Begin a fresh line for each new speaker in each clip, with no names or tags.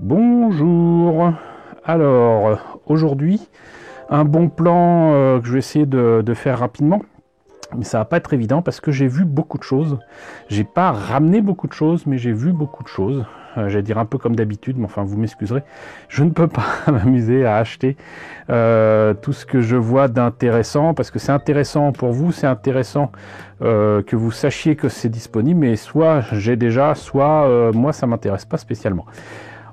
Bonjour. Alors, aujourd'hui, un bon plan que je vais essayer de faire rapidement, mais ça va pas être évident parce que j'ai vu beaucoup de choses. J'ai pas ramené beaucoup de choses, mais j'ai vu beaucoup de choses. J'allais dire un peu comme d'habitude, mais enfin, vous m'excuserez. Je ne peux pas m'amuser à acheter tout ce que je vois d'intéressant, parce que c'est intéressant pour vous, c'est intéressant que vous sachiez que c'est disponible, mais soit j'ai déjà, soit moi, ça m'intéresse pas spécialement.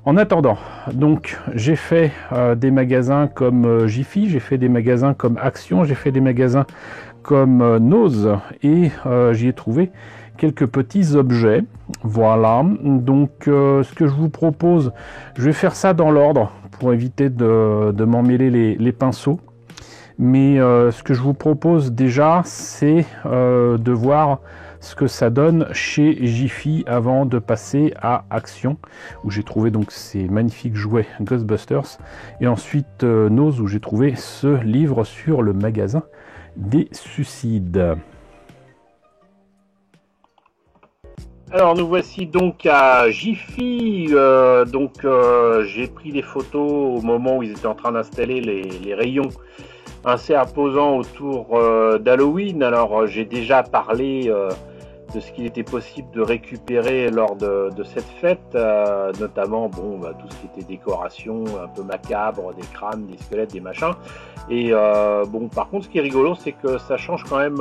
En attendant, donc j'ai fait des magasins comme Jiffy, j'ai fait des magasins comme Action, j'ai fait des magasins comme Nose et j'y ai trouvé quelques petits objets. Voilà, donc ce que je vous propose, je vais faire ça dans l'ordre pour éviter de m'emmêler les pinceaux. Mais ce que je vous propose déjà, c'est de voir ce que ça donne chez Jiffy avant de passer à Action, où j'ai trouvé donc ces magnifiques jouets Ghostbusters, et ensuite Nose, où j'ai trouvé ce livre sur le magasin des suicides.
Alors nous voici donc à Jiffy, j'ai pris des photos au moment où ils étaient en train d'installer les rayons assez imposants autour d'Halloween. Alors j'ai déjà parlé de ce qu'il était possible de récupérer lors de cette fête, notamment tout ce qui était décoration un peu macabre, des crânes, des squelettes, des machins. Et par contre, ce qui est rigolo, c'est que ça change quand même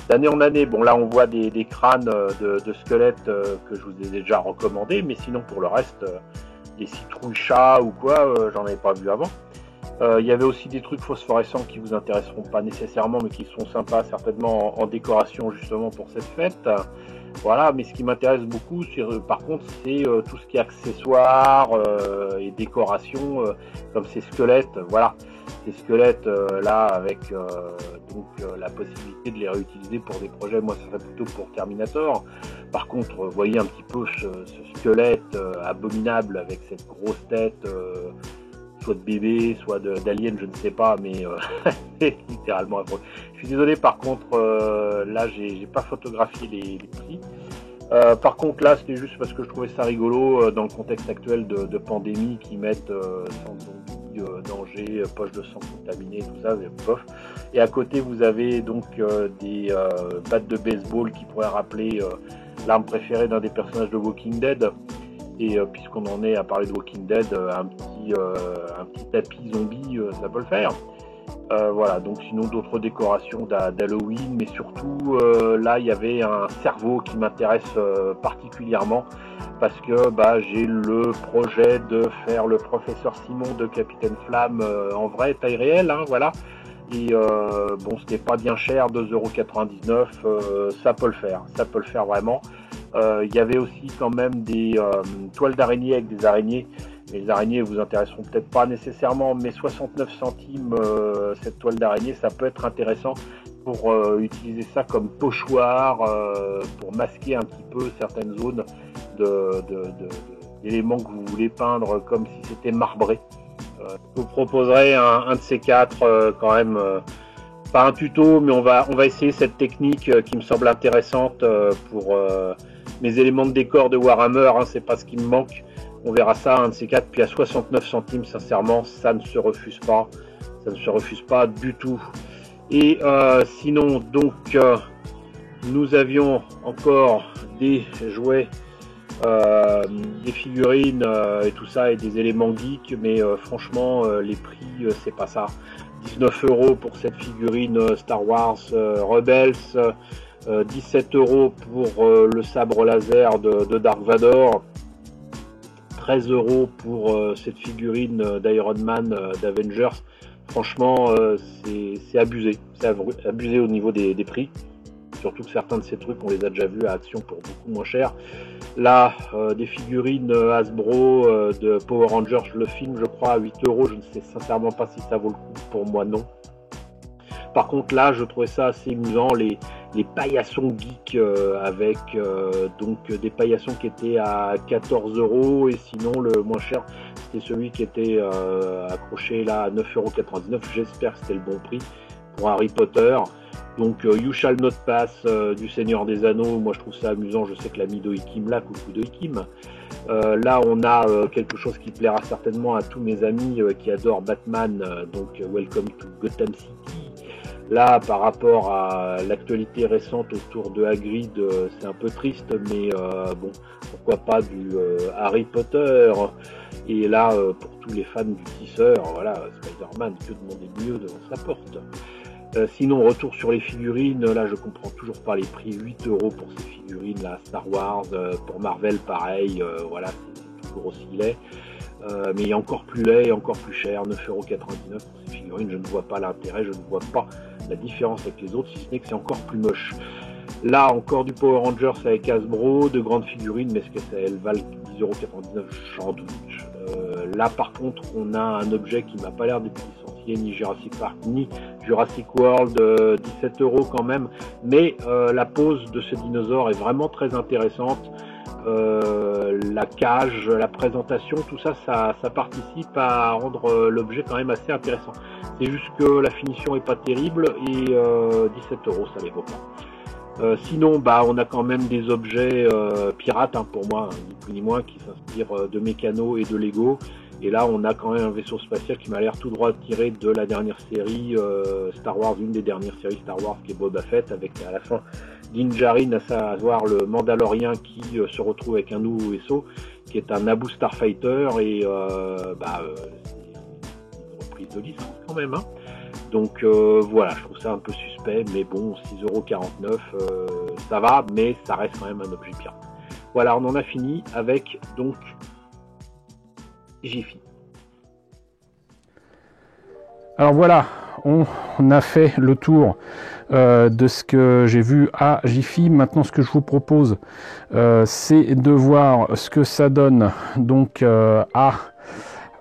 d'année en année. Bon, là, on voit des crânes de squelettes que je vous ai déjà recommandés, mais sinon, pour le reste, des citrouilles chats ou quoi, j'en avais pas vu avant. Il y avait aussi des trucs phosphorescents qui vous intéresseront pas nécessairement, mais qui sont sympas certainement en décoration justement pour cette fête. Voilà, mais ce qui m'intéresse beaucoup, par contre, c'est tout ce qui est accessoires et décoration, comme ces squelettes. Voilà, ces squelettes là avec la possibilité de les réutiliser pour des projets. Moi, ça serait plutôt pour Terminator. Par contre, vous voyez un petit peu ce squelette abominable avec cette grosse tête. Soit de bébé, soit d'alien, je ne sais pas, mais littéralement affreux. Je suis désolé, par contre, là, j'ai pas photographié les prix. Par contre, là, c'était juste parce que je trouvais ça rigolo dans le contexte actuel de pandémie qui mettent sans zombie, danger, poche de sang contaminée, tout ça, bof. Et à côté, vous avez donc des battes de baseball qui pourraient rappeler l'arme préférée d'un des personnages de Walking Dead. Et puisqu'on en est à parler de Walking Dead, un petit tapis zombie, ça peut le faire. Voilà, donc sinon d'autres décorations d'Halloween, mais surtout là il y avait un cerveau qui m'intéresse particulièrement parce que j'ai le projet de faire le professeur Simon de Capitaine Flamme en vrai, taille réelle, hein, voilà. Et c'était pas bien cher, 2,99 €, ça peut le faire vraiment. Il y avait aussi quand même des toiles d'araignée avec des araignées. Les araignées vous intéresseront peut-être pas nécessairement, mais 69 centimes cette toile d'araignée, ça peut être intéressant pour utiliser ça comme pochoir, pour masquer un petit peu certaines zones d'éléments que vous voulez peindre comme si c'était marbré. Je vous proposerai un de ces quatre quand même. Pas un tuto, mais on va essayer cette technique qui me semble intéressante pour mes éléments de décor de Warhammer, hein, c'est pas ce qui me manque. On verra ça, un de ces quatre, puis à 69 centimes, sincèrement, ça ne se refuse pas. Ça ne se refuse pas du tout. Et sinon, donc, nous avions encore des jouets, des figurines et tout ça, et des éléments geeks, mais franchement, les prix, c'est pas ça. 19 € pour cette figurine Star Wars Rebels, 17 € pour le sabre laser de Dark Vador, 13 € pour cette figurine d'Iron Man d'Avengers. Franchement, c'est abusé. C'est abusé au niveau des prix. Surtout que certains de ces trucs, on les a déjà vus à Action pour beaucoup moins cher. Là, des figurines Hasbro de Power Rangers, le film, je crois, à 8 €. Je ne sais sincèrement pas si ça vaut le coup. Pour moi, non. Par contre, là, je trouvais ça assez amusant, les paillassons geeks avec des paillassons qui étaient à 14 € et sinon le moins cher, c'était celui qui était accroché là à 9,99 €. J'espère que c'était le bon prix pour Harry Potter. Donc You Shall Not Pass du Seigneur des Anneaux, moi je trouve ça amusant, je sais que l'ami Doikim là, coucou Doikim. Là, on a quelque chose qui plaira certainement à tous mes amis qui adorent Batman, donc Welcome to Gotham City. Là, par rapport à l'actualité récente autour de Hagrid, c'est un peu triste, mais bon, pourquoi pas du Harry Potter. Et là, pour tous les fans du tisseur, voilà, Spider-Man, que demander mieux devant sa porte. Sinon, retour sur les figurines, là je comprends toujours pas les prix, 8 € pour ces figurines, là, Star Wars, pour Marvel pareil, voilà, c'est tout gros s'il est. Mais il y a encore plus laid et encore plus cher, 9,99 € pour ces figurines, je ne vois pas l'intérêt, je ne vois pas la différence avec les autres, si ce n'est que c'est encore plus moche. Là, encore du Power Rangers avec Hasbro, de grandes figurines, mais est-ce que elles valent 10,99 €? J'en doute. Là, par contre, on a un objet qui m'a pas l'air d'être licencié, ni Jurassic Park, ni Jurassic World, 17 € quand même, mais la pose de ce dinosaure est vraiment très intéressante. La cage, la présentation, tout ça, ça participe à rendre l'objet quand même assez intéressant. C'est juste que la finition est pas terrible et 17 €, ça les vaut pas. Sinon, bah, on a quand même des objets pirates, hein, pour moi, ni plus ni moins, qui s'inspirent de Mécano et de Lego. Et là, on a quand même un vaisseau spatial qui m'a l'air tout droit tiré de la dernière série Star Wars, une des dernières séries Star Wars, qui est Boba Fett, avec à la fin Din Djarin, à savoir le Mandalorien qui se retrouve avec un nouveau vaisseau, qui est un Naboo Starfighter, et c'est une reprise de licence quand même, hein. Donc voilà, je trouve ça un peu suspect, mais bon, 6,49 €, ça va, mais ça reste quand même un objet pirate. Voilà, on en a fini avec donc Jiffy.
Alors voilà, on a fait le tour de ce que j'ai vu à Jiffy. Maintenant, ce que je vous propose, c'est de voir ce que ça donne donc à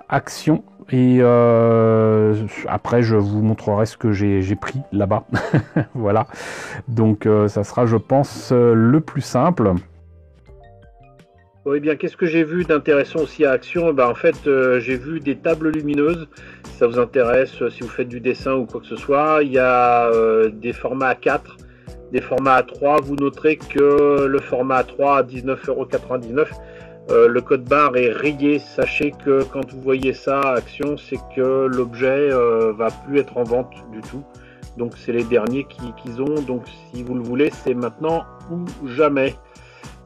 Action. Et après, je vous montrerai ce que j'ai pris là-bas. Voilà. Donc, ça sera, je pense, le plus simple.
Oui, bien, qu'est-ce que j'ai vu d'intéressant aussi à Action? En fait, j'ai vu des tables lumineuses. Si ça vous intéresse, si vous faites du dessin ou quoi que ce soit, il y a des formats A4, des formats A3. Vous noterez que le format A3 à 19,99 €, le code barre est rayé. Sachez que quand vous voyez ça à Action, c'est que l'objet va plus être en vente du tout. Donc c'est les derniers qu'ils ont. Donc si vous le voulez, c'est maintenant ou jamais.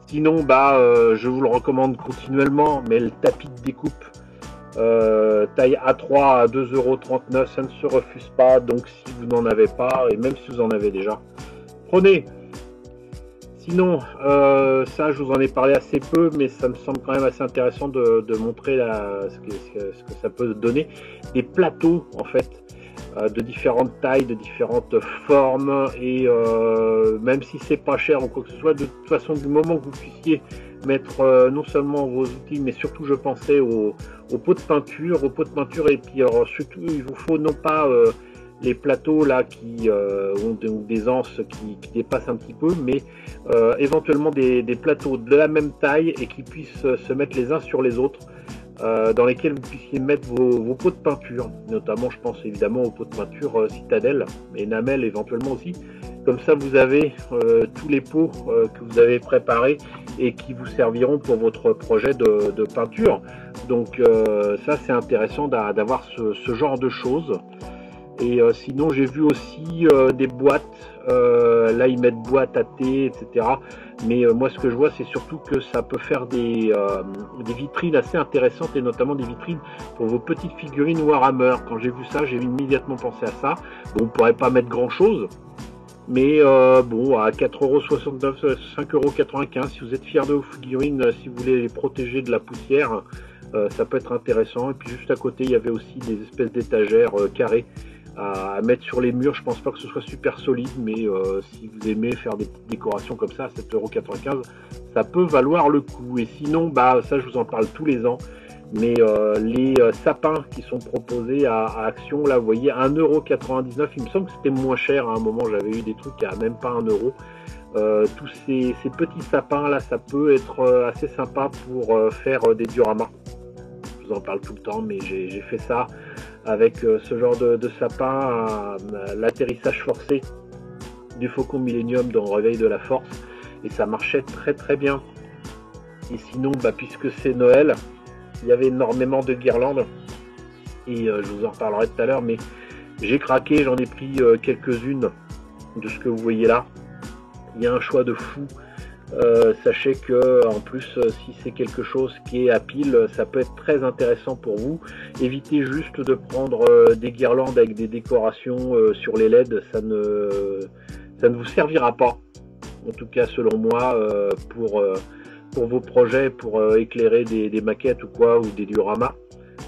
Sinon, je vous le recommande continuellement, mais le tapis de découpe taille A3 à 2,39 €, ça ne se refuse pas. Donc si vous n'en avez pas, et même si vous en avez déjà, prenez. Sinon, ça je vous en ai parlé assez peu, mais ça me semble quand même assez intéressant de montrer ce que ça peut donner. Des plateaux en fait, de différentes tailles, de différentes formes, et même si c'est pas cher ou quoi que ce soit, de toute façon, du moment que vous puissiez mettre non seulement vos outils, mais surtout je pensais aux pots de peinture, et puis alors, surtout il vous faut non pas les plateaux là qui ont des anses qui dépassent un petit peu, mais éventuellement des plateaux de la même taille et qui puissent se mettre les uns sur les autres, dans lesquels vous puissiez mettre vos pots de peinture, notamment je pense évidemment aux pots de peinture Citadel, mais Enamel éventuellement aussi. Comme ça vous avez tous les pots que vous avez préparés et qui vous serviront pour votre projet de peinture. Donc ça c'est intéressant d'avoir ce genre de choses. Et sinon j'ai vu aussi des boîtes, là ils mettent boîte à thé, etc. Mais moi ce que je vois c'est surtout que ça peut faire des vitrines assez intéressantes, et notamment des vitrines pour vos petites figurines Warhammer. Quand j'ai vu ça, j'ai immédiatement pensé à ça. Bon, on pourrait pas mettre grand chose, mais bon, à 4,69 €, 5,95 € si vous êtes fier de vos figurines, si vous voulez les protéger de la poussière, ça peut être intéressant. Et puis juste à côté il y avait aussi des espèces d'étagères carrées à mettre sur les murs. Je pense pas que ce soit super solide, mais si vous aimez faire des petites décorations comme ça, 7,95 €, ça peut valoir le coup. Et sinon, ça je vous en parle tous les ans, mais les sapins qui sont proposés à Action, là vous voyez, 1,99 €, il me semble que c'était moins cher à un moment, j'avais eu des trucs à même pas 1 €. Tous ces petits sapins là, ça peut être assez sympa pour faire des dioramas. Je vous en parle tout le temps, mais j'ai fait ça avec ce genre de sapin à l'atterrissage forcé du Faucon Millenium dans Réveil de la Force, et ça marchait très très bien. Et sinon, puisque c'est Noël, il y avait énormément de guirlandes. Et je vous en reparlerai tout à l'heure, mais j'ai craqué, j'en ai pris quelques-unes de ce que vous voyez là. Il y a un choix de fou. Sachez que en plus, si c'est quelque chose qui est à pile, ça peut être très intéressant pour vous. Évitez juste de prendre des guirlandes avec des décorations sur les LED, ça ne vous servira pas. En tout cas, selon moi, pour vos projets, pour éclairer des maquettes ou quoi, ou des dioramas.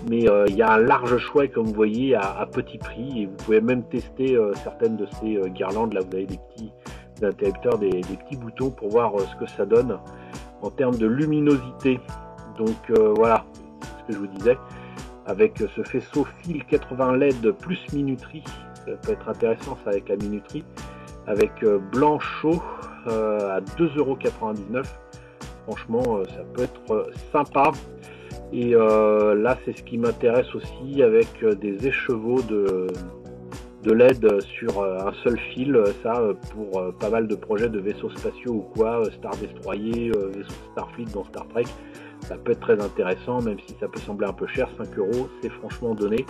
Mais il y a un large choix, comme vous voyez, à petit prix. Et vous pouvez même tester certaines de ces guirlandes. Là, vous avez des petits interrupteurs, des petits boutons pour voir ce que ça donne en termes de luminosité. Donc voilà, ce que je vous disais. Avec ce faisceau fil 80 LED plus minuterie, ça peut être intéressant ça avec la minuterie. Avec blanc chaud à 2,99 €. Franchement, ça peut être sympa. Et là, c'est ce qui m'intéresse aussi avec des écheveaux de LED sur un seul fil. Ça, pour pas mal de projets de vaisseaux spatiaux ou quoi, Star Destroyer, vaisseau Starfleet dans Star Trek, ça peut être très intéressant, même si ça peut sembler un peu cher. 5 €, c'est franchement donné.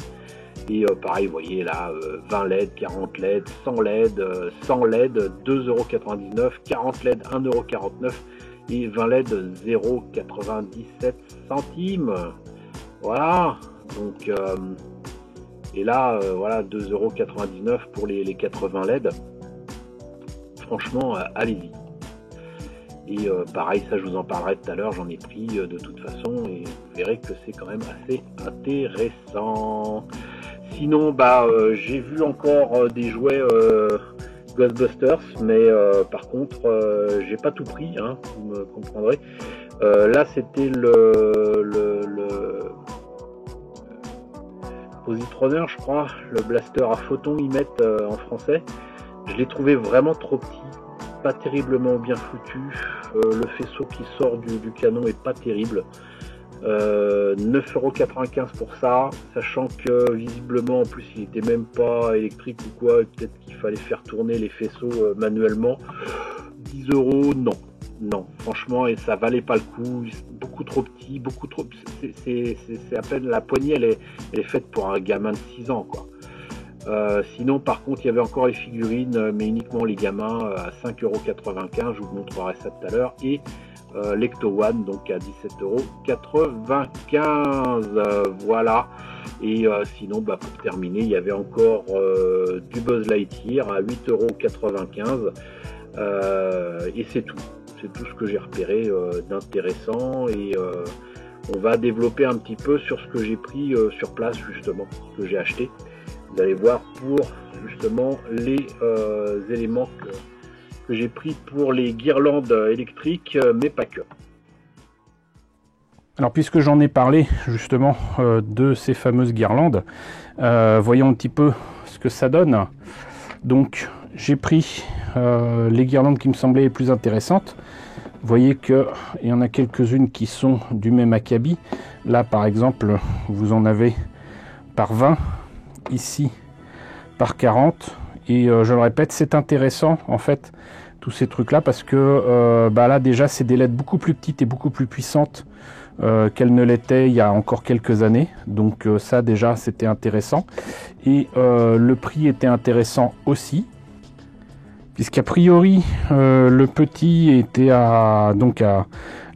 Et pareil, vous voyez là, 20 LED, 40 LED, 100 LED, 100 LED, 2,99 €, 40 LED, 1,49 € et 20 LED, 0,97 centimes. Voilà, donc et là, voilà, 2,99 € pour les 80 LED. Franchement, allez-y. Et pareil, ça je vous en parlerai tout à l'heure, j'en ai pris de toute façon et vous verrez que c'est quand même assez intéressant. Sinon, j'ai vu encore des jouets Ghostbusters, mais par contre, j'ai pas tout pris, hein, vous me comprendrez. Là, c'était le Positronneur, je crois, le blaster à photons, ils mettent en français. Je l'ai trouvé vraiment trop petit, pas terriblement bien foutu. Le faisceau qui sort du canon est pas terrible. 9,95 € pour ça, sachant que visiblement en plus il était même pas électrique ou quoi, peut-être qu'il fallait faire tourner les faisceaux manuellement. 10 €, non, franchement, et ça valait pas le coup, beaucoup trop petit, beaucoup trop, c'est à peine, la poignée elle est faite pour un gamin de 6 ans quoi. Sinon par contre il y avait encore les figurines, mais uniquement les gamins à 5,95 €, je vous montrerai ça tout à l'heure, et l'Ecto One donc à 17,95 €, voilà. Et sinon pour terminer il y avait encore du Buzz Lightyear à 8,95 €, et c'est tout ce que j'ai repéré d'intéressant. Et on va développer un petit peu sur ce que j'ai pris sur place justement, ce que j'ai acheté. Vous allez voir pour justement les éléments que j'ai pris pour les guirlandes électriques, mais pas que.
Alors puisque j'en ai parlé justement de ces fameuses guirlandes, voyons un petit peu ce que ça donne. Donc j'ai pris les guirlandes qui me semblaient les plus intéressantes. Vous voyez qu'il y en a quelques-unes qui sont du même acabit. Là par exemple vous en avez par 20, ici par 40. Et je le répète, c'est intéressant en fait tous ces trucs là, parce que là déjà c'est des LED beaucoup plus petites et beaucoup plus puissantes qu'elles ne l'étaient il y a encore quelques années. Donc ça déjà c'était intéressant. Et le prix était intéressant aussi, puisqu'a priori le petit était à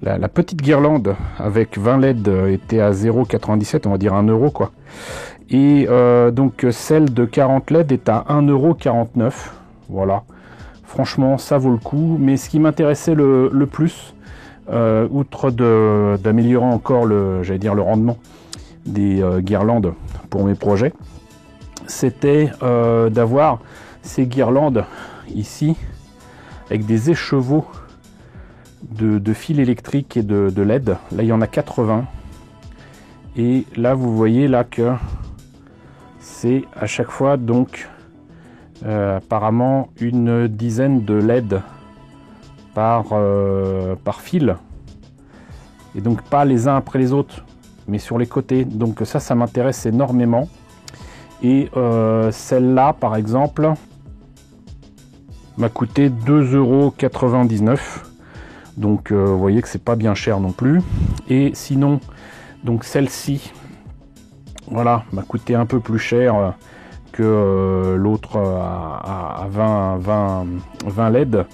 la petite guirlande avec 20 LED était à 0,97 €, on va dire 1 € quoi. Et donc celle de 40 LED est à 1,49 €. Voilà, franchement ça vaut le coup. Mais ce qui m'intéressait le plus, outre d'améliorer encore le rendement des guirlandes pour mes projets, c'était d'avoir ces guirlandes ici avec des écheveaux de fils électriques et de LED. Là il y en a 80, et là vous voyez là que c'est à chaque fois donc apparemment une dizaine de LED par fil, et donc pas les uns après les autres mais sur les côtés. Donc ça m'intéresse énormément. Et celle-là par exemple m'a coûté 2,99 €. Donc vous voyez que c'est pas bien cher non plus. Et sinon, donc celle-ci, voilà, m'a coûté un peu plus cher que l'autre à 20 LED,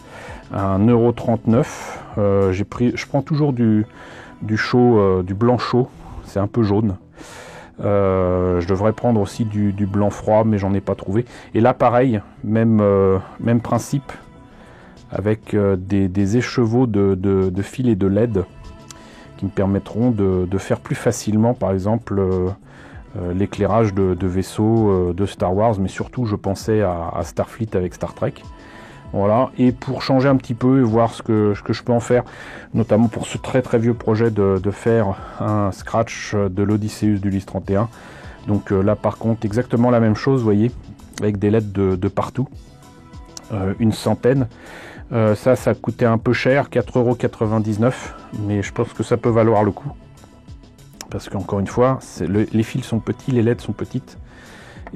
à 1,39 €. Je prends toujours du chaud, du blanc chaud, c'est un peu jaune. Je devrais prendre aussi du blanc froid, mais j'en ai pas trouvé. Et là pareil, même principe, avec des écheveaux de fil et de LED qui me permettront de faire plus facilement, par exemple, l'éclairage de vaisseaux de Star Wars, mais surtout je pensais à Starfleet avec Star Trek. Voilà, et pour changer un petit peu et voir ce que je peux en faire, notamment pour ce très très vieux projet de faire un scratch de l'Odysseus d'Ulysse 31. Donc là par contre exactement la même chose, vous voyez, avec des LED de partout, une centaine. Ça coûtait un peu cher, 4,99 €, mais je pense que ça peut valoir le coup. Parce qu'encore une fois, les fils sont petits, les LED sont petites,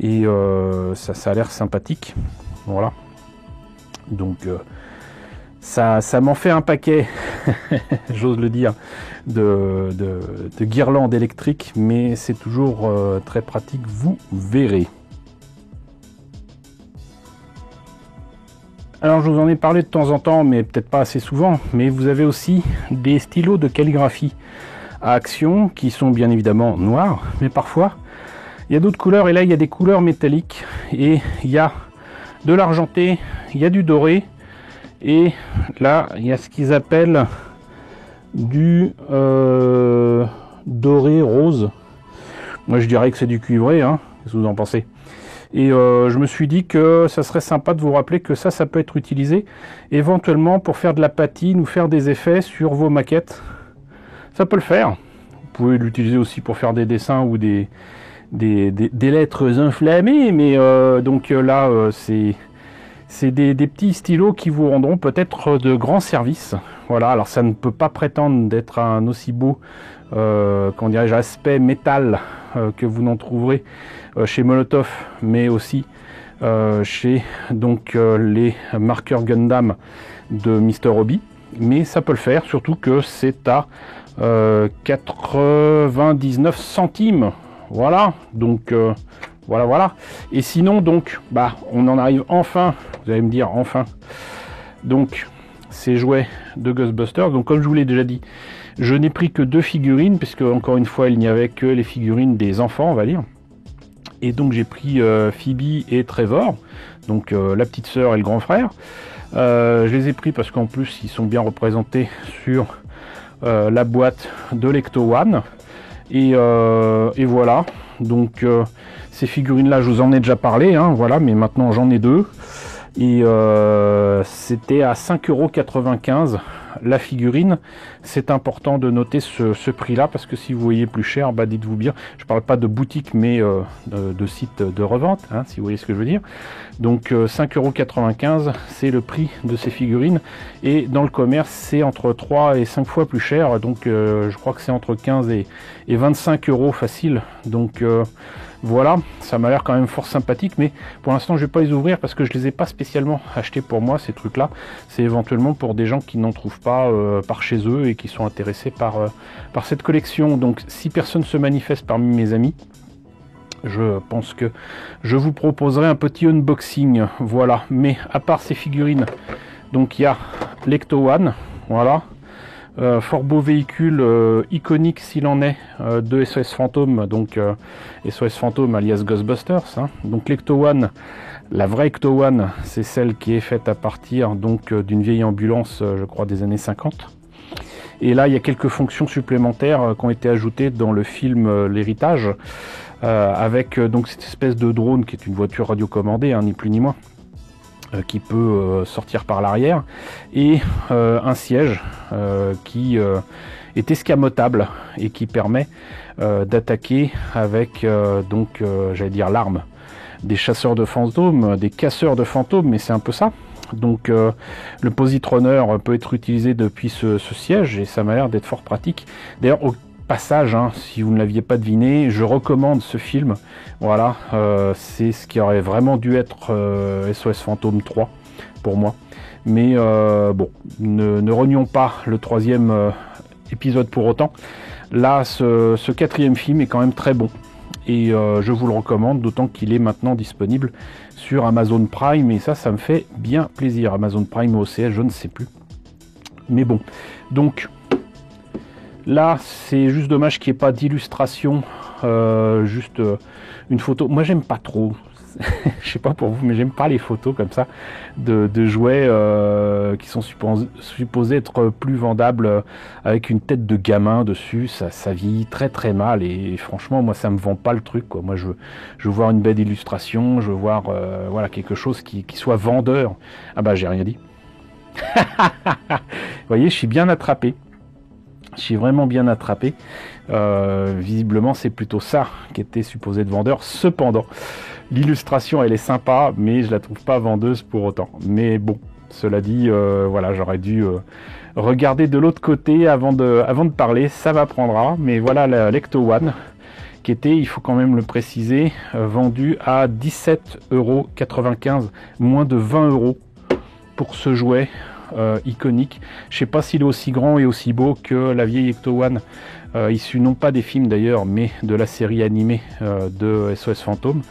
et ça a l'air sympathique. Voilà. Donc ça m'en fait un paquet, j'ose le dire, de guirlandes électriques, mais c'est toujours très pratique, vous verrez. Alors je vous en ai parlé de temps en temps, mais peut-être pas assez souvent, mais vous avez aussi des stylos de calligraphie à action qui sont bien évidemment noirs, mais parfois il y a d'autres couleurs, et là il y a des couleurs métalliques, et il y a de l'argenté, il y a du doré, et là il y a ce qu'ils appellent du doré rose. Moi je dirais que c'est du cuivré, hein. Qu'est-ce que vous en pensez? Et je me suis dit que ça serait sympa de vous rappeler que ça peut être utilisé éventuellement pour faire de la patine ou faire des effets sur vos maquettes. Ça peut le faire. Vous pouvez l'utiliser aussi pour faire des dessins ou des lettres inflammées, mais donc là c'est des petits stylos qui vous rendront peut-être de grands services. Voilà, alors ça ne peut pas prétendre d'être un aussi beau comment dirais-je, aspect métal que vous n'en trouverez chez Molotov, mais aussi chez donc les marqueurs Gundam de Mr. Hobby. Mais ça peut le faire, surtout que c'est à 99 centimes. Voilà, donc voilà. Et sinon, donc, on en arrive enfin, vous allez me dire enfin, donc ces jouets de Ghostbusters. Donc comme je vous l'ai déjà dit, je n'ai pris que 2 figurines, puisque encore une fois il n'y avait que les figurines des enfants, on va dire. Et donc j'ai pris Phoebe et Trevor, donc la petite sœur et le grand frère. Je les ai pris parce qu'en plus ils sont bien représentés sur la boîte de l'Ecto One. Et voilà, donc ces figurines là je vous en ai déjà parlé, hein, voilà, mais maintenant j'en ai 2. Et c'était à 5,95 € la figurine. C'est important de noter ce prix là, parce que si vous voyez plus cher, dites-vous bien, je parle pas de boutique mais de site de revente, hein, si vous voyez ce que je veux dire. Donc 5,95 € c'est le prix de ces figurines, et dans le commerce c'est entre 3 et 5 fois plus cher, donc je crois que c'est entre 15 et 25 € facile. Donc voilà, ça m'a l'air quand même fort sympathique, mais pour l'instant je vais pas les ouvrir parce que je les ai pas spécialement achetés pour moi, ces trucs là. C'est éventuellement pour des gens qui n'en trouvent pas par chez eux et qui sont intéressés par cette collection. Donc si personne se manifeste parmi mes amis, je pense que je vous proposerai un petit unboxing. Voilà, mais à part ces figurines, donc il y a l'Ecto One, voilà. Fort beau véhicule iconique s'il en est, de SOS Fantôme, donc SOS Fantôme alias Ghostbusters, hein. Donc l'Ecto One, la vraie Ecto One, c'est celle qui est faite à partir donc d'une vieille ambulance, je crois des années 50. Et là il y a quelques fonctions supplémentaires qui ont été ajoutées dans le film L'Héritage, avec donc cette espèce de drone qui est une voiture radiocommandée, hein, ni plus ni moins, qui peut sortir par l'arrière, et un siège qui est escamotable et qui permet d'attaquer avec donc j'allais dire l'arme des chasseurs de fantômes, des casseurs de fantômes, mais c'est un peu ça. Donc le positronneur peut être utilisé depuis ce siège, et ça m'a l'air d'être fort pratique. D'ailleurs au passage, hein, si vous ne l'aviez pas deviné, je recommande ce film. Voilà, c'est ce qui aurait vraiment dû être SOS Fantôme 3 pour moi, Mais bon, ne renions pas le troisième épisode pour autant. Là, ce quatrième film est quand même très bon. Et je vous le recommande, d'autant qu'il est maintenant disponible sur Amazon Prime. Et ça me fait bien plaisir. Amazon Prime ou OCS, je ne sais plus. Mais bon, donc là, c'est juste dommage qu'il n'y ait pas d'illustration. Juste une photo. Moi, j'aime pas trop. Je sais pas pour vous, mais j'aime pas les photos comme ça de jouets qui sont supposés être plus vendables avec une tête de gamin dessus. Ça vieillit très très mal et franchement, moi, ça me vend pas le truc, quoi. Moi, je veux voir une belle illustration, je veux voir voilà, quelque chose qui soit vendeur. Ah bah, j'ai rien dit. Vous voyez, je suis bien attrapé. Je suis vraiment bien attrapé. Visiblement, c'est plutôt ça qui était supposé être vendeur. Cependant, l'illustration, elle est sympa, mais je la trouve pas vendeuse pour autant. Mais bon, cela dit, voilà, j'aurais dû regarder de l'autre côté avant de parler. Ça m'apprendra. Mais voilà, la Lecto One, qui était, il faut quand même le préciser, vendu à 17,95 €, moins de 20 € pour ce jouet. Iconique. Je sais pas s'il est aussi grand et aussi beau que la vieille Ecto One, issue non pas des films d'ailleurs, mais de la série animée de SOS Fantôme.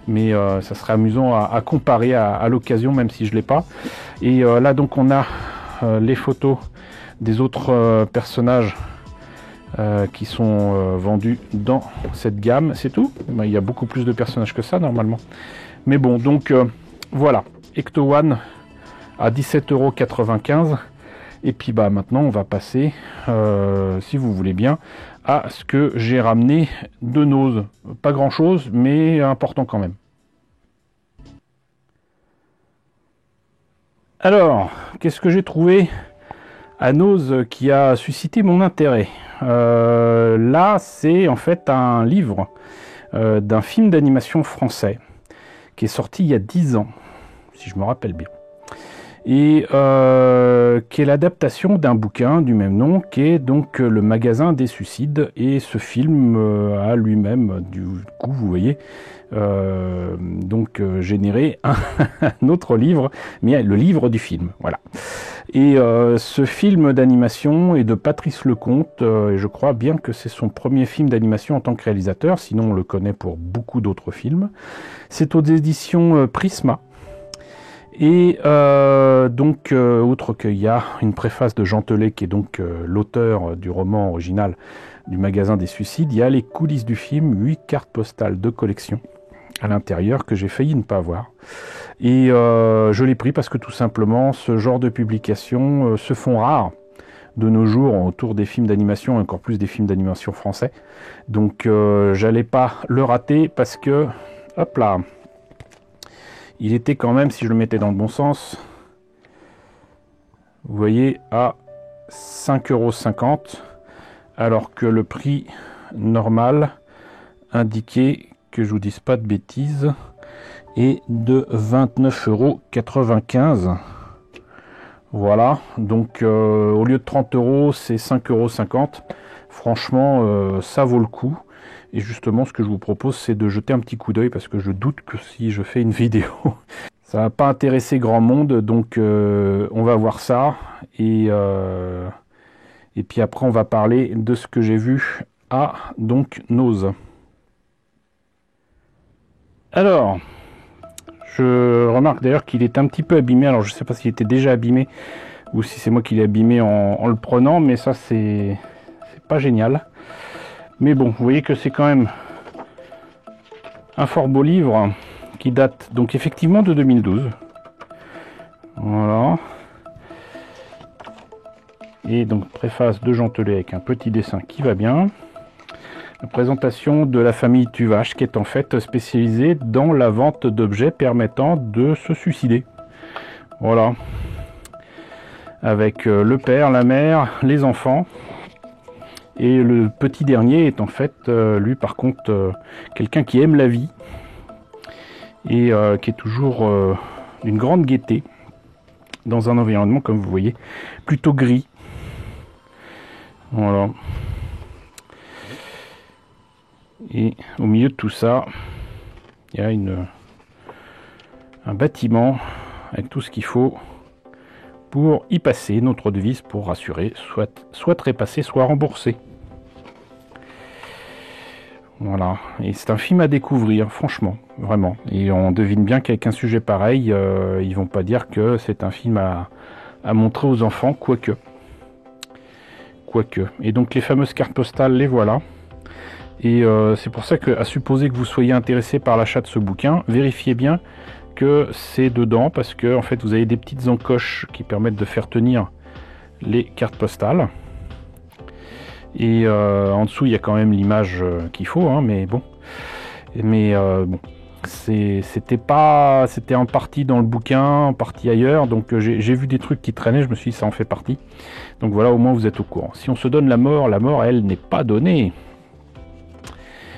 Mais ça serait amusant à comparer à l'occasion, même si je l'ai pas. Et là donc on a les photos des autres personnages qui sont vendus dans cette gamme. C'est tout. Ben, il y a beaucoup plus de personnages que ça normalement. Mais bon, donc voilà, Ecto One à 17,95 €. Et puis bah maintenant on va passer, si vous voulez bien, à ce que j'ai ramené de Nose. Pas grand chose, mais important quand même. Alors, qu'est-ce que j'ai trouvé à Nose qui a suscité mon intérêt? Là, c'est en fait un livre d'un film d'animation français qui est sorti il y a 10 ans, si je me rappelle bien. Et qui est l'adaptation d'un bouquin du même nom, qui est donc Le Magasin des Suicides. Et ce film a lui-même, du coup, vous voyez, donc généré un autre livre, mais le livre du film, voilà. Et ce film d'animation est de Patrice Lecomte, et je crois bien que c'est son premier film d'animation en tant que réalisateur, sinon on le connaît pour beaucoup d'autres films. C'est aux éditions Prisma. Et donc, outre qu'il y a une préface de Jean Telet, qui est donc l'auteur du roman original du Magasin des Suicides, il y a les coulisses du film, 8 cartes postales de collection à l'intérieur que j'ai failli ne pas voir. Et je l'ai pris parce que tout simplement, ce genre de publications se font rares de nos jours autour des films d'animation, encore plus des films d'animation français. Donc, j'allais pas le rater parce que, hop là, il était quand même, si je le mettais dans le bon sens, vous voyez, à 5,50 €, alors que le prix normal indiqué, que je vous dise pas de bêtises, est de 29,95 €. Voilà, donc au lieu de 30 €, c'est 5,50 €. Franchement, ça vaut le coup. Et justement, ce que je vous propose, c'est de jeter un petit coup d'œil, parce que je doute que si je fais une vidéo, ça va pas intéresser grand monde. Donc, on va voir ça. Et puis après, on va parler de ce que j'ai vu à donc Nose. Alors, je remarque d'ailleurs qu'il est un petit peu abîmé. Alors, je sais pas s'il était déjà abîmé ou si c'est moi qui l'ai abîmé en le prenant, mais ça, c'est pas génial. Mais bon, vous voyez que c'est quand même un fort beau livre qui date donc effectivement de 2012. Voilà. Et donc préface de Jean Telet avec un petit dessin qui va bien. La présentation de la famille Tuvache, qui est en fait spécialisée dans la vente d'objets permettant de se suicider. Voilà. Avec le père, la mère, les enfants. Et le petit dernier est en fait, lui par contre, quelqu'un qui aime la vie et qui est toujours d'une grande gaieté dans un environnement, comme vous voyez, plutôt gris. Voilà. Et au milieu de tout ça, il y a un bâtiment avec tout ce qu'il faut pour y passer. Notre devise pour rassurer, soit trépassé, soit remboursé. Voilà, et c'est un film à découvrir, franchement, vraiment. Et on devine bien qu'avec un sujet pareil, ils vont pas dire que c'est un film à montrer aux enfants, quoique. Et donc les fameuses cartes postales, les voilà. Et c'est pour ça que, à supposer que vous soyez intéressé par l'achat de ce bouquin, vérifiez bien que c'est dedans, parce que en fait vous avez des petites encoches qui permettent de faire tenir les cartes postales. Et en dessous il y a quand même l'image qu'il faut, hein, mais bon. Bon, c'était en partie dans le bouquin, en partie ailleurs, donc j'ai vu des trucs qui traînaient, je me suis dit ça en fait partie. Donc voilà, au moins vous êtes au courant. Si on se donne la mort elle n'est pas donnée.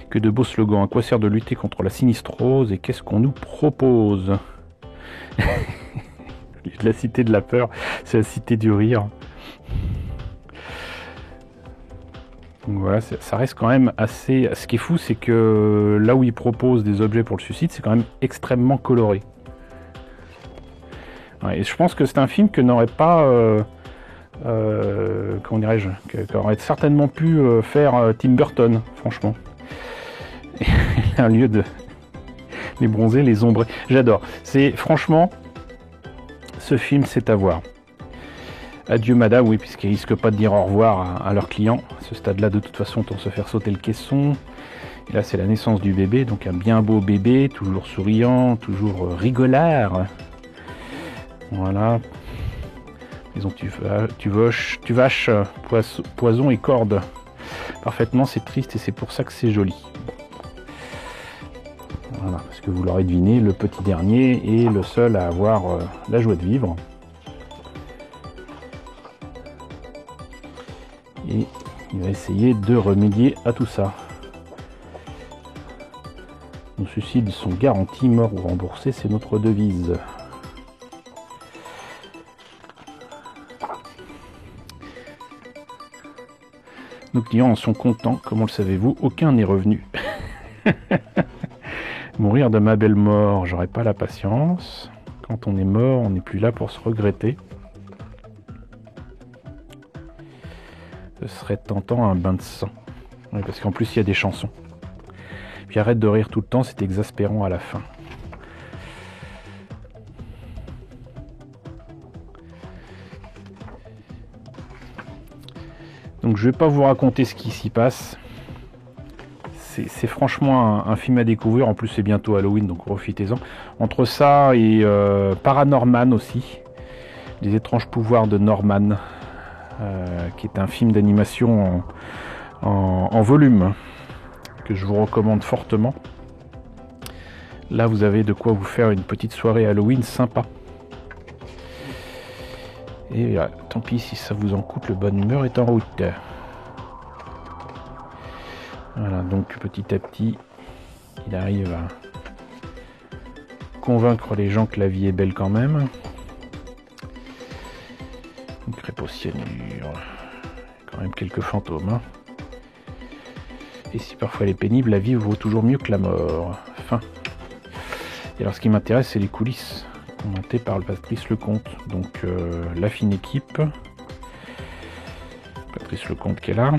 Que de beaux slogans. À quoi sert de lutter contre la sinistrose et qu'est-ce qu'on nous propose? La cité de la peur, c'est la cité du rire. Donc voilà, ça reste quand même assez... Ce qui est fou, c'est que là où il propose des objets pour le suicide, c'est quand même extrêmement coloré. Ouais, et je pense que c'est un film que n'aurait pas... comment dirais-je, qu'aurait certainement pu faire Tim Burton, franchement. Un lieu de... Les bronzés, les ombrés. J'adore. C'est franchement... Ce film, c'est à voir. Adieu madame, oui, puisqu'ils risquent pas de dire au revoir à leurs clients. À ce stade-là, de toute façon, pour se faire sauter le caisson. Et là, c'est la naissance du bébé, donc un bien beau bébé, toujours souriant, toujours rigolard. Voilà. Maison tu vaches, poison et corde. Parfaitement, c'est triste et c'est pour ça que c'est joli. Voilà, parce que vous l'aurez deviné, le petit dernier est le seul à avoir la joie de vivre. Et il va essayer de remédier à tout ça. Nos suicides sont garantis, morts ou remboursés, c'est notre devise. Nos clients en sont contents, comment le savez-vous? Aucun n'est revenu. Mourir de ma belle mort, j'aurais pas la patience. Quand on est mort, on n'est plus là pour se regretter. Ce serait tentant un bain de sang. Oui, parce qu'en plus il y a des chansons. Puis arrête de rire tout le temps, c'est exaspérant à la fin. Donc je vais pas vous raconter ce qui s'y passe. C'est franchement un film à découvrir. En plus c'est bientôt Halloween, donc profitez-en. Entre ça et Paranorman aussi. Les étranges pouvoirs de Norman. Qui est un film d'animation en volume que je vous recommande fortement. Là vous avez de quoi vous faire une petite soirée Halloween sympa. Et tant pis si ça vous en coûte, le bonne humeur est en route. Voilà, donc petit à petit il arrive à convaincre les gens que la vie est belle quand même. Une crêpe au cyanure, quand même quelques fantômes, hein. Et si parfois elle est pénible, la vie vaut toujours mieux que la mort. Fin. Et alors ce qui m'intéresse, c'est les coulisses commentées par Patrice Lecomte. Donc la fine équipe, Patrice Lecomte qui est là,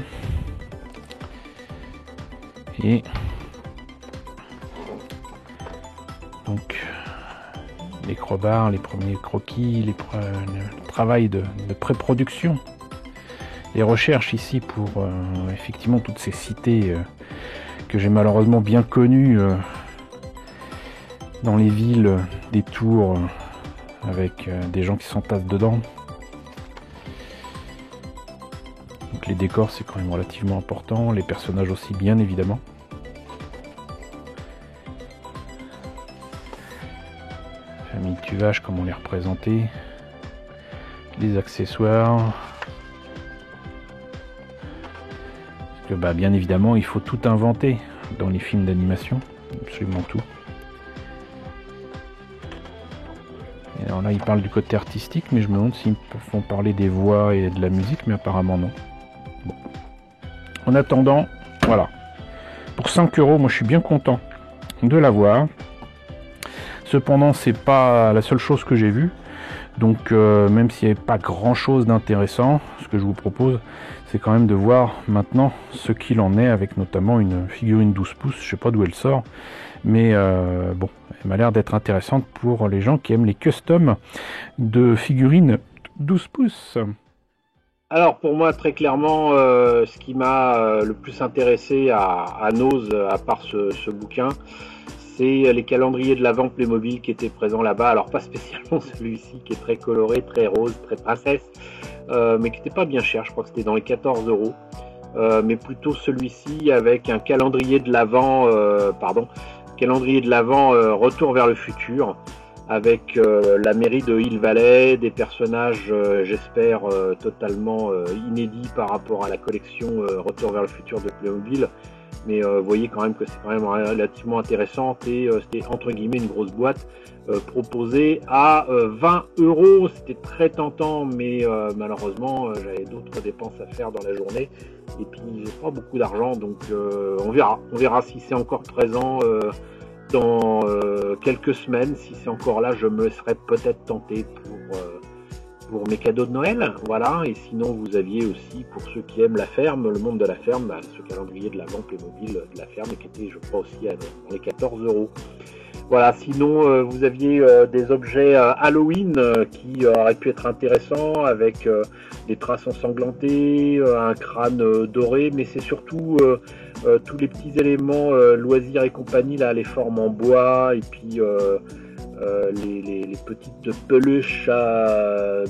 et donc les crobards, les premiers croquis, le travail de pré-production, les recherches ici pour effectivement toutes ces cités que j'ai malheureusement bien connues dans les villes des tours avec des gens qui s'entassent dedans. Donc les décors c'est quand même relativement important, les personnages aussi bien évidemment. Famille Tuvache, comme on les représentait, les accessoires, parce que bah, bien évidemment il faut tout inventer dans les films d'animation, absolument tout. Et alors là ils parlent du côté artistique, mais je me demande s'ils font parler des voix et de la musique, mais apparemment non. Bon. En attendant, voilà, pour 5 €, moi je suis bien content de l'avoir. Cependant, c'est pas la seule chose que j'ai vue. Donc même s'il n'y avait pas grand chose d'intéressant, ce que je vous propose, c'est quand même de voir maintenant ce qu'il en est, avec notamment une figurine 12 pouces, je sais pas d'où elle sort, mais bon, elle m'a l'air d'être intéressante pour les gens qui aiment les customs de figurines 12 pouces.
Alors pour moi, très clairement, ce qui m'a le plus intéressé à Nose, à part ce bouquin, c'est les calendriers de l'Avent Playmobil qui étaient présents là-bas. Alors pas spécialement celui-ci qui est très coloré, très rose, très princesse, mais qui n'était pas bien cher, je crois que c'était dans les 14 €, mais plutôt celui-ci avec un calendrier de l'Avent, Retour vers le futur, avec la mairie de Hill Valley, des personnages, j'espère, totalement inédits par rapport à la collection Retour vers le futur de Playmobil. Mais vous voyez quand même que c'est quand même relativement intéressant, et c'était entre guillemets une grosse boîte proposée à 20 €. C'était très tentant, mais malheureusement j'avais d'autres dépenses à faire dans la journée, et puis j'ai pas beaucoup d'argent, donc on verra si c'est encore présent dans quelques semaines. Si c'est encore là, je me serais peut-être tenté pour mes cadeaux de Noël, voilà. Et sinon, vous aviez aussi, pour ceux qui aiment la ferme, le monde de la ferme, ce calendrier de l'Avent Playmobil de la ferme, qui était, je crois, aussi dans les 14 €. Voilà, sinon, vous aviez des objets Halloween qui auraient pu être intéressants, avec des traces ensanglantées, un crâne doré, mais c'est surtout tous les petits éléments loisirs et compagnie, là, les formes en bois, et puis les petites peluches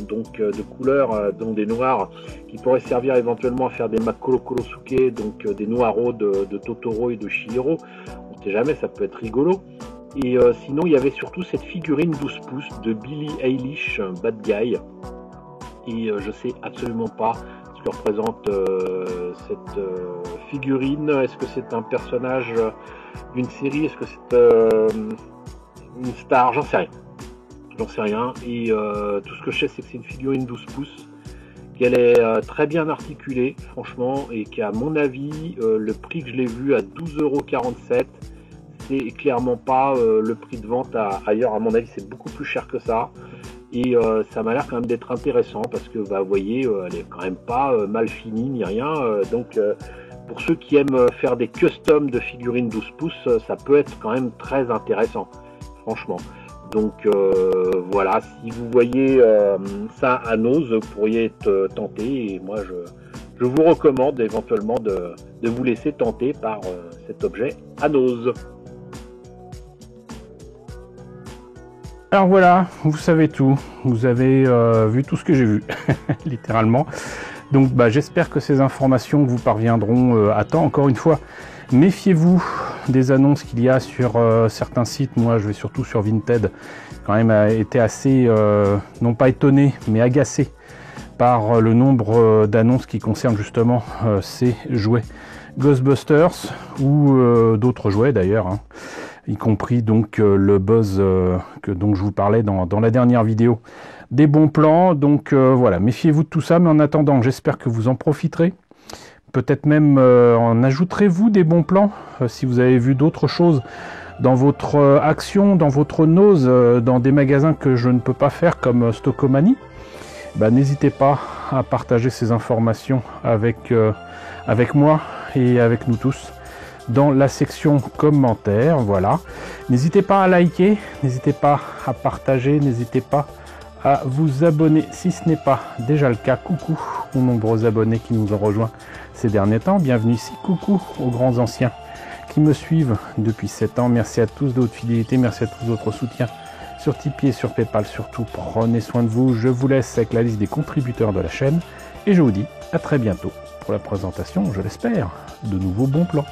donc de couleurs, dont des noirs, qui pourraient servir éventuellement à faire des Makolokorosuke, donc des noireaux de Totoro et de Chihiro. On ne sait jamais, ça peut être rigolo. Et sinon, il y avait surtout cette figurine 12 pouces de Billie Eilish, Bad Guy. Et je sais absolument pas ce que représente cette figurine. Est-ce que c'est un personnage d'une série? Est-ce que c'est une star? J'en sais rien. Et tout ce que je sais, c'est que c'est une figurine 12 pouces, qu'elle est très bien articulée, franchement, et qu'à mon avis, le prix que je l'ai vu à 12,47 €, c'est clairement pas le prix de vente ailleurs. À mon avis, c'est beaucoup plus cher que ça. Et ça m'a l'air quand même d'être intéressant, parce que vous voyez, elle est quand même pas mal finie ni rien. Donc pour ceux qui aiment faire des customs de figurines 12 pouces, ça peut être quand même très intéressant, franchement. Donc voilà, si vous voyez ça à Nose, vous pourriez être tenté, et moi je vous recommande éventuellement de vous laisser tenter par cet objet à Nose.
Alors voilà, vous savez tout, vous avez vu tout ce que j'ai vu, littéralement. Donc j'espère que ces informations vous parviendront à temps. Encore une fois, méfiez-vous des annonces qu'il y a sur certains sites. Moi, je vais surtout sur Vinted. Quand même, été assez, non pas étonné, mais agacé par le nombre d'annonces qui concernent justement ces jouets Ghostbusters, ou d'autres jouets d'ailleurs, hein, y compris donc le Buzz dont je vous parlais dans la dernière vidéo. Des bons plans, donc voilà, méfiez-vous de tout ça, mais en attendant, j'espère que vous en profiterez. Peut-être même en ajouterez-vous des bons plans, si vous avez vu d'autres choses dans votre action, dans votre Nose, dans des magasins que je ne peux pas faire, comme Stockomanie. N'hésitez pas à partager ces informations avec moi et avec nous tous dans la section commentaires. Voilà, n'hésitez pas à liker, n'hésitez pas à partager, n'hésitez pas à vous abonner si ce n'est pas déjà le cas. Coucou aux nombreux abonnés qui nous ont rejoints ces derniers temps, bienvenue ici. Coucou aux grands anciens qui me suivent depuis 7 ans, merci à tous de votre fidélité, merci à tous de votre soutien sur Tipeee et sur Paypal. Surtout, prenez soin de vous. Je vous laisse avec la liste des contributeurs de la chaîne, et je vous dis à très bientôt pour la présentation, je l'espère, de nouveaux bons plans.